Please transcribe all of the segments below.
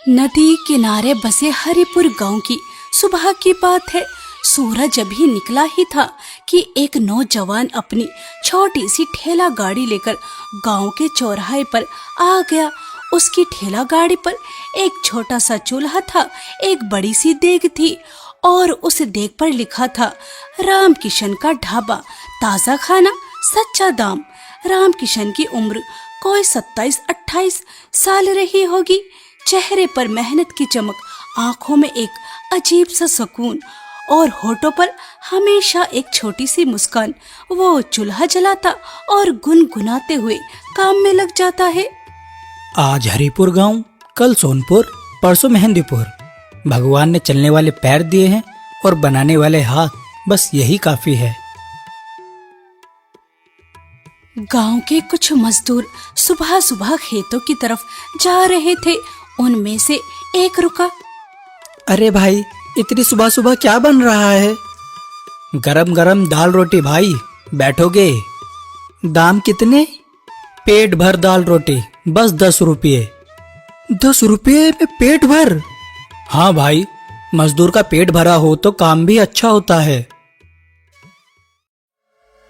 नदी किनारे बसे हरिपुर गांव की सुबह की बात है। सूरज अभी निकला ही था कि एक नौजवान अपनी छोटी सी ठेला गाड़ी लेकर गांव के चौराहे पर आ गया। उसकी ठेला गाड़ी पर एक छोटा सा चूल्हा था, एक बड़ी सी देग थी और उस देग पर लिखा था राम किशन का ढाबा, ताजा खाना सच्चा दाम। राम किशन की उम्र कोई 27-28 साल रही होगी। चेहरे पर मेहनत की चमक, आंखों में एक अजीब सा सुकून और होठों पर हमेशा एक छोटी सी मुस्कान। वो चूल्हा जलाता और गुनगुनाते हुए काम में लग जाता है। आज हरिपुर गांव, कल सोनपुर, परसों मेहंदीपुर। भगवान ने चलने वाले पैर दिए हैं और बनाने वाले हाथ, बस यही काफी है। गांव के कुछ मजदूर सुबह सुबह खेतों की तरफ जा रहे थे। उनमें से एक रुका। अरे भाई, इतनी सुबह सुबह क्या बन रहा है? गरम गरम दाल रोटी भाई, बैठोगे? दाम कितने? पेट भर दाल रोटी, बस 10 रुपये। 10 रुपये में पेट भर? हाँ भाई, मजदूर का पेट भरा हो तो काम भी अच्छा होता है।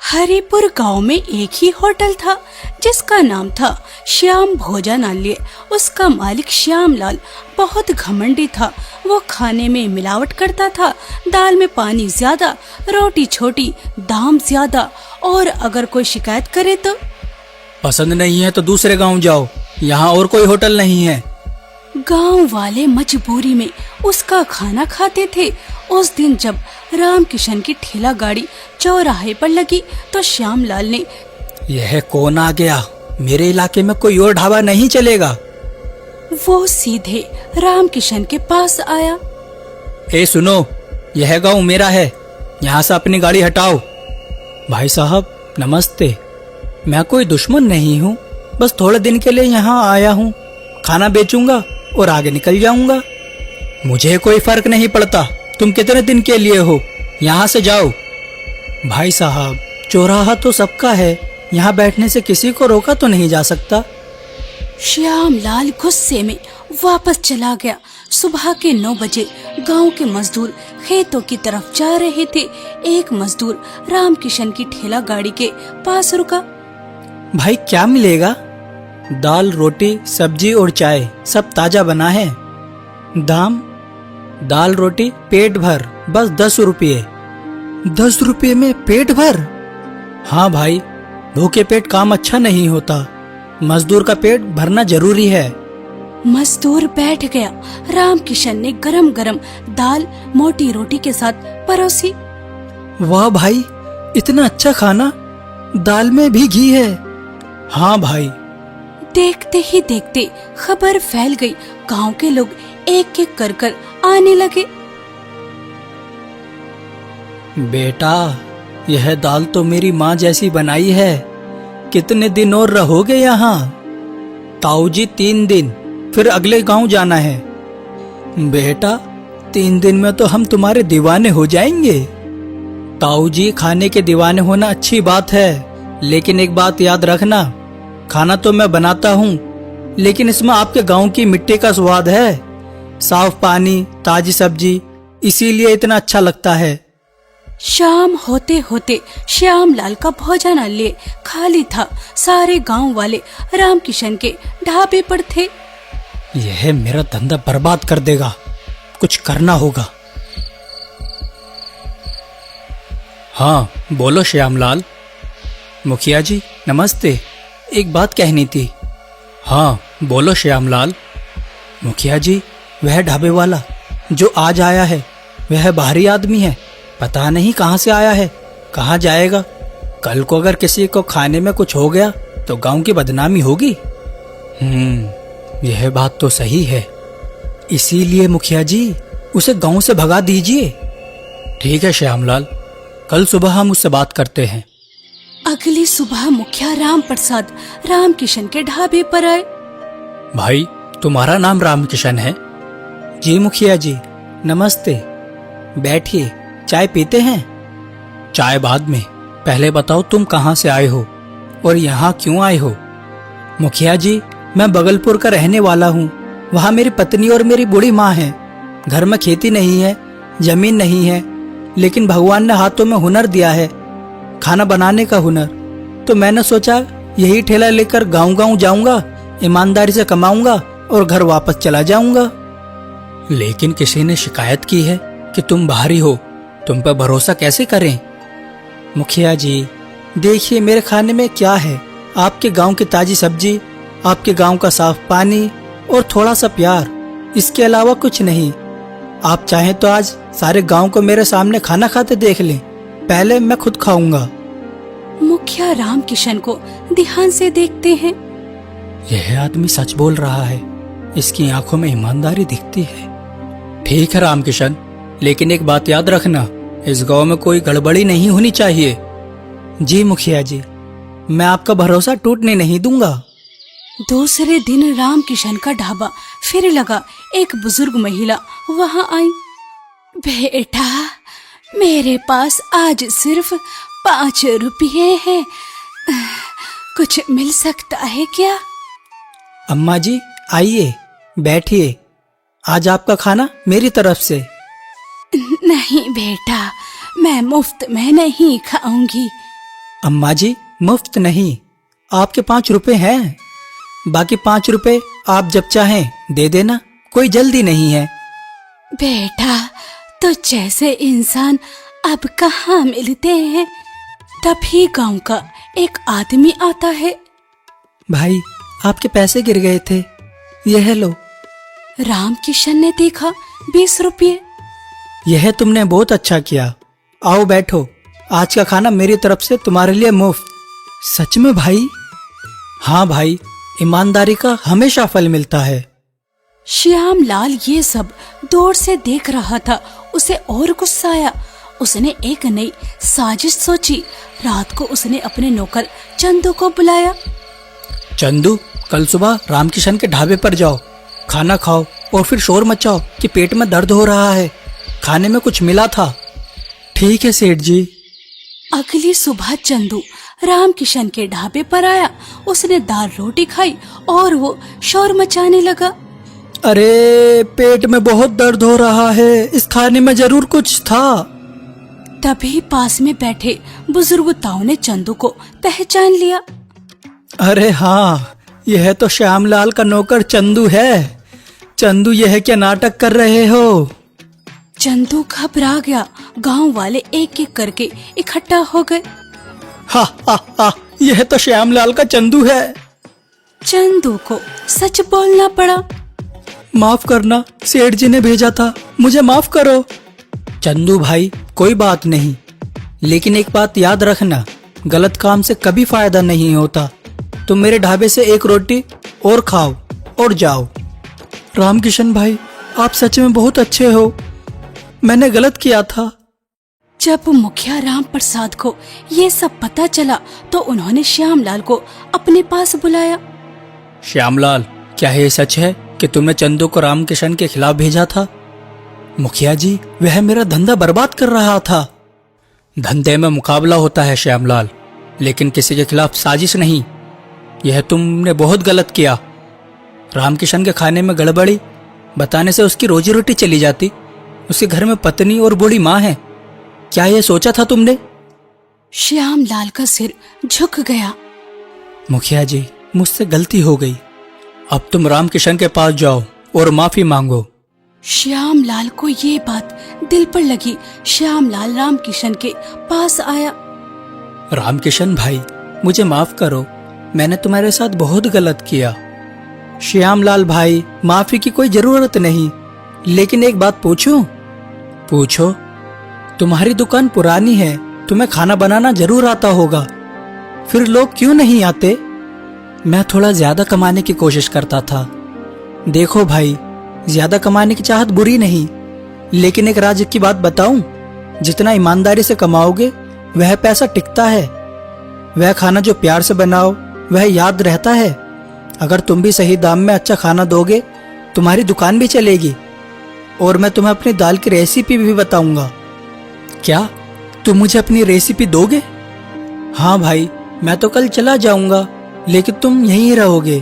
हरिपुर गांव में एक ही होटल था जिसका नाम था श्याम भोजनालय। उसका मालिक श्यामलाल बहुत घमंडी था। वो खाने में मिलावट करता था। दाल में पानी ज्यादा, रोटी छोटी, दाम ज्यादा, और अगर कोई शिकायत करे तो पसंद नहीं है तो दूसरे गांव जाओ, यहाँ और कोई होटल नहीं है। गांव वाले मजबूरी में उसका खाना खाते थे। उस दिन जब राम किशन की ठेला गाड़ी चौराहे पर लगी तो श्यामलाल ने, यह कौन आ गया? मेरे इलाके में कोई और ढाबा नहीं चलेगा। वो सीधे राम किशन के पास आया। ए सुनो, यह गांव मेरा है, यहाँ से अपनी गाड़ी हटाओ। भाई साहब नमस्ते, मैं कोई दुश्मन नहीं हूँ, बस थोड़े दिन के लिए यहाँ आया हूँ। खाना बेचूंगा और आगे निकल जाऊंगा। मुझे कोई फर्क नहीं पड़ता तुम कितने दिन के लिए हो, यहाँ से जाओ। भाई साहब, चौराहा तो सबका है, यहाँ बैठने से किसी को रोका तो नहीं जा सकता। श्यामलाल गुस्से में वापस चला गया। सुबह के 9 बजे गांव के मजदूर खेतों की तरफ जा रहे थे। एक मजदूर राम किशन की ठेला गाड़ी के पास रुका। भाई क्या मिलेगा? दाल, रोटी, सब्जी और चाय, सब ताजा बना है। दाम? दाल रोटी पेट भर, बस 10 रुपये। 10 रुपये में पेट भर? हाँ भाई, भूखे पेट काम अच्छा नहीं होता, मजदूर का पेट भरना जरूरी है। मजदूर बैठ गया। राम किशन ने गरम गरम दाल मोटी रोटी के साथ परोसी। वाह भाई, इतना अच्छा खाना, दाल में भी घी है। हाँ भाई। देखते ही देखते खबर फैल गई। गांव के लोग एक एक कर कर आने लगे। बेटा, यह दाल तो मेरी माँ जैसी बनाई है। कितने दिन और रहोगे यहाँ? ताऊ जी 3 दिन, फिर अगले गांव जाना है। बेटा, 3 दिन में तो हम तुम्हारे दीवाने हो जाएंगे। ताऊ जी, खाने के दीवाने होना अच्छी बात है, लेकिन एक बात याद रखना, खाना तो मैं बनाता हूँ, लेकिन इसमें आपके गांव की मिट्टी का स्वाद है। साफ पानी, ताजी सब्जी, इसीलिए इतना अच्छा लगता है। शाम होते होते श्यामलाल का भोजनालय खाली था। सारे गांव वाले राम किशन के ढाबे पर थे। यह मेरा धंधा बर्बाद कर देगा, कुछ करना होगा। हाँ बोलो श्यामलाल। मुखिया जी नमस्ते, एक बात कहनी थी। हाँ बोलो श्यामलाल। मुखिया जी, वह ढाबे वाला जो आज आया है, वह बाहरी आदमी है, पता नहीं कहाँ से आया है, कहाँ जाएगा। कल को अगर किसी को खाने में कुछ हो गया तो गांव की बदनामी होगी। यह बात तो सही है, इसीलिए मुखिया जी उसे गांव से भगा दीजिए। ठीक है श्यामलाल, कल सुबह हम उससे बात करते हैं। अगली सुबह मुखिया राम प्रसाद राम किशन के ढाबे पर आए। भाई, तुम्हारा नाम राम किशन है? जी मुखिया जी, नमस्ते। बैठिए, चाय पीते हैं? चाय बाद में, पहले बताओ तुम कहाँ से आए हो और यहाँ क्यों आए हो? मुखिया जी, मैं बगलपुर का रहने वाला हूँ वहाँ मेरी पत्नी और मेरी बूढ़ी माँ है। घर में खेती नहीं है, जमीन नहीं है, लेकिन भगवान ने हाथों में हुनर दिया है, खाना बनाने का हुनर। तो मैंने सोचा यही ठेला लेकर गांव गांव जाऊंगा, ईमानदारी से कमाऊंगा और घर वापस चला जाऊंगा। लेकिन किसी ने शिकायत की है कि तुम बाहरी हो, तुम पर भरोसा कैसे करें? मुखिया जी, देखिए मेरे खाने में क्या है, आपके गांव की ताजी सब्जी, आपके गांव का साफ पानी और थोड़ा सा प्यार, इसके अलावा कुछ नहीं। आप चाहें तो आज सारे गांव को मेरे सामने खाना खाते देख लें, पहले मैं खुद खाऊंगा। मुखिया रामकिशन को ध्यान से देखते हैं। यह आदमी सच बोल रहा है, इसकी आंखों में ईमानदारी दिखती है। ठीक है रामकिशन, लेकिन एक बात याद रखना, इस गांव में कोई गड़बड़ी नहीं होनी चाहिए। जी मुखिया जी, मैं आपका भरोसा टूटने नहीं दूंगा। दूसरे दिन रामकिशन का ढाबा फिर लगा। एक बुजुर्ग महिला वहाँ आई। बेटा, मेरे पास आज सिर्फ 5 रुपये हैं, कुछ मिल सकता है क्या? अम्मा जी आइए, बैठिए, आज आपका खाना मेरी तरफ से। नहीं बेटा, मैं मुफ्त में नहीं खाऊंगी। अम्मा जी मुफ्त नहीं, आपके 5 रुपए हैं, बाकी 5 रुपए आप जब चाहें दे देना, कोई जल्दी नहीं है। बेटा, तो जैसे इंसान अब कहाँ मिलते हैं। तभी गांव का एक आदमी आता है। भाई, आपके पैसे गिर गए थे, यह लो। रामकिशन ने देखा 20 रुपये। यह तुमने बहुत अच्छा किया, आओ बैठो, आज का खाना मेरी तरफ से तुम्हारे लिए मुफ्त। सच में भाई? हाँ भाई, ईमानदारी का हमेशा फल मिलता है। श्यामलाल ये सब दूर से देख रहा था। उसे और गुस्सा आया। उसने एक नई साजिश सोची। रात को उसने अपने नौकर चंदू को बुलाया। चंदू, कल सुबह रामकिशन के ढाबे पर जाओ, खाना खाओ और फिर शोर मचाओ कि पेट में दर्द हो रहा है, खाने में कुछ मिला था। ठीक है सेठ जी। अगली सुबह चंदू रामकिशन के ढाबे पर आया। उसने दाल रोटी खाई और वो शोर मचाने लगा। अरे, पेट में बहुत दर्द हो रहा है, इस खाने में जरूर कुछ था। तभी पास में बैठे बुजुर्ग ताऊ ने चंदू को पहचान लिया। अरे हाँ, यह तो श्यामलाल का नौकर चंदू है। चंदू, यह क्या नाटक कर रहे हो? चंदू घबरा गया। गांव वाले एक एक करके इकट्ठा हो गए। हा हा हा, यह तो श्यामलाल का चंदू है। चंदू को सच बोलना पड़ा। माफ करना, सेठ जी ने भेजा था, मुझे माफ करो। चंदू भाई, कोई बात नहीं, लेकिन एक बात याद रखना, गलत काम से कभी फायदा नहीं होता। तुम मेरे ढाबे से एक रोटी और खाओ और जाओ। रामकिशन भाई, आप सच में बहुत अच्छे हो, मैंने गलत किया था। जब मुखिया राम प्रसाद को ये सब पता चला तो उन्होंने श्यामलाल को अपने पास बुलाया। श्यामलाल, क्या ये सच है कि तुमने चंदू को रामकिशन के खिलाफ भेजा था? मुखिया जी, वह मेरा धंधा बर्बाद कर रहा था। धंधे में मुकाबला होता है श्यामलाल, लेकिन किसी के खिलाफ साजिश नहीं। यह तुमने बहुत गलत किया। रामकिशन के खाने में गड़बड़ी बताने से उसकी रोजी रोटी चली जाती। उसके घर में पत्नी और बूढ़ी माँ है, क्या यह सोचा था तुमने? श्यामलाल का सिर झुक गया। मुखिया जी, मुझसे गलती हो गई, अब तुम रामकिशन के पास जाओ और माफी मांगो। श्यामलाल को ये बात दिल पर लगी। श्यामलाल रामकिशन के पास आया। रामकिशन भाई, मुझे माफ करो, मैंने तुम्हारे साथ बहुत गलत किया। श्यामलाल भाई, माफी की कोई जरूरत नहीं, लेकिन एक बात पूछूं? पूछो। तुम्हारी दुकान पुरानी है, तुम्हें खाना बनाना जरूर आता होगा, फिर लोग क्यों नहीं आते? मैं थोड़ा ज्यादा कमाने की कोशिश करता था। देखो भाई, ज्यादा कमाने की चाहत बुरी नहीं, लेकिन एक राज की बात बताऊं, जितना ईमानदारी से कमाओगे वह पैसा टिकता है। वह खाना जो प्यार से बनाओ वह याद रहता है। अगर तुम भी सही दाम में अच्छा खाना दोगे, तुम्हारी दुकान भी चलेगी। और मैं तुम्हें अपनी दाल की रेसिपी भी बताऊंगा। क्या तुम मुझे अपनी रेसिपी दोगे? हाँ भाई, मैं तो कल चला जाऊंगा, लेकिन तुम यहीं रहोगे।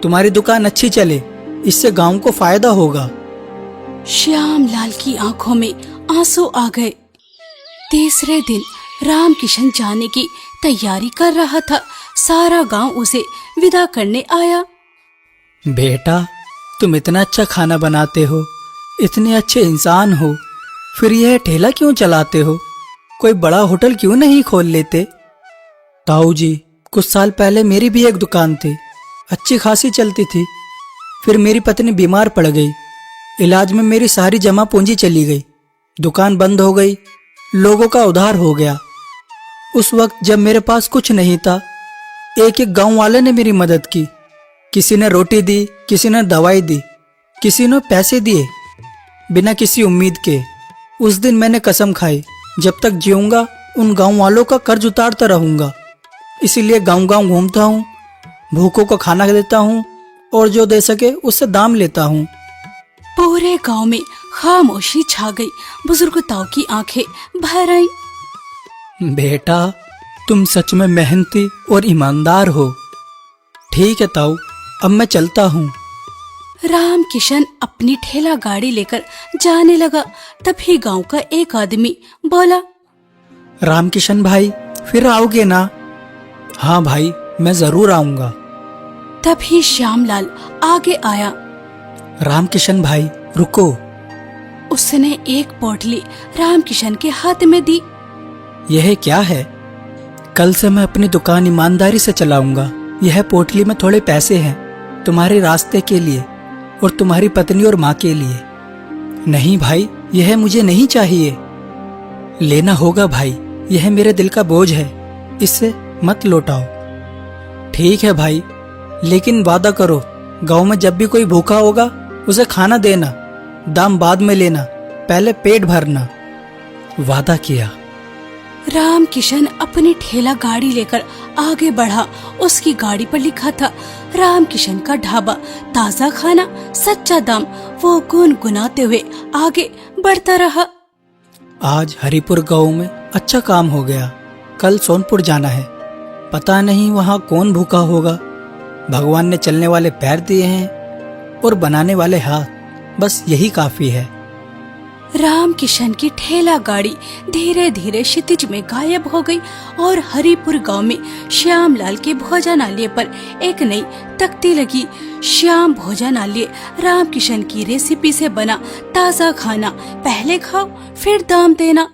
तुम्हारी दुकान अच्छी चले इससे गांव को फायदा होगा। श्यामलाल की आंखों में आंसू आ गए। तीसरे दिन रामकिशन जाने की तैयारी कर रहा था। सारा गांव उसे विदा करने आया। बेटा, तुम इतना अच्छा खाना बनाते हो, इतने अच्छे इंसान हो, फिर यह ठेला क्यों चलाते हो? कोई बड़ा होटल क्यों नहीं खोल लेते? ताऊ जी, कुछ साल पहले मेरी भी एक दुकान थी, अच्छी खासी चलती थी। फिर मेरी पत्नी बीमार पड़ गई, इलाज में मेरी सारी जमा पूंजी चली गई, दुकान बंद हो गई, लोगों का उधार हो गया। उस वक्त जब मेरे पास कुछ नहीं था, एक एक गांव वाले ने मेरी मदद की। किसी ने रोटी दी, किसी ने दवाई दी, किसी ने पैसे दिए, बिना किसी उम्मीद के। उस दिन मैंने कसम खाई, जब तक जीऊंगा उन गांव वालों का कर्ज उतारता रहूंगा। इसीलिए गांव गांव घूमता हूँ, भूखों को खाना देता हूँ और जो दे सके उससे दाम लेता हूँ। पूरे गांव में खामोशी छा गई। बुजुर्ग ताऊ की आंखें भर आई। बेटा, तुम सच में मेहनती और ईमानदार हो। ठीक है ताऊ, अब मैं चलता हूँ। रामकिशन अपनी ठेला गाड़ी लेकर जाने लगा। तभी गांव का एक आदमी बोला, रामकिशन भाई, फिर आओगे ना? हाँ भाई, मैं जरूर आऊंगा। तभी श्यामलाल आगे आया। रामकिशन भाई, रुको। उसने एक पोटली रामकिशन के हाथ में दी। यह क्या है? कल से मैं अपनी दुकान ईमानदारी से चलाऊंगा। यह पोटली में थोड़े पैसे हैं, तुम्हारे रास्ते के लिए और तुम्हारी पत्नी और माँ के लिए। नहीं भाई, यह मुझे नहीं चाहिए। लेना होगा भाई, यह मेरे दिल का बोझ है, इससे मत लौटाओ। ठीक है भाई, लेकिन वादा करो, गांव में जब भी कोई भूखा होगा उसे खाना देना, दाम बाद में लेना, पहले पेट भरना। वादा किया। रामकिशन अपनी ठेला गाड़ी लेकर आगे बढ़ा। उसकी गाड़ी पर लिखा था, रामकिशन का ढाबा, ताजा खाना, सच्चा दाम। वो गुनगुनाते हुए आगे बढ़ता रहा। आज हरिपुर गांव में अच्छा काम हो गया। कल सोनपुर जाना है, पता नहीं वहाँ कौन भूखा होगा। भगवान ने चलने वाले पैर दिए हैं और बनाने वाले हाथ, बस यही काफी है। रामकिशन की ठेला गाड़ी धीरे धीरे क्षितिज में गायब हो गई और हरिपुर गांव में श्यामलाल के भोजनालय पर एक नई तख्ती लगी। श्याम भोजनालय रामकिशन की रेसिपी से बना ताजा खाना, पहले खाओ फिर दाम देना।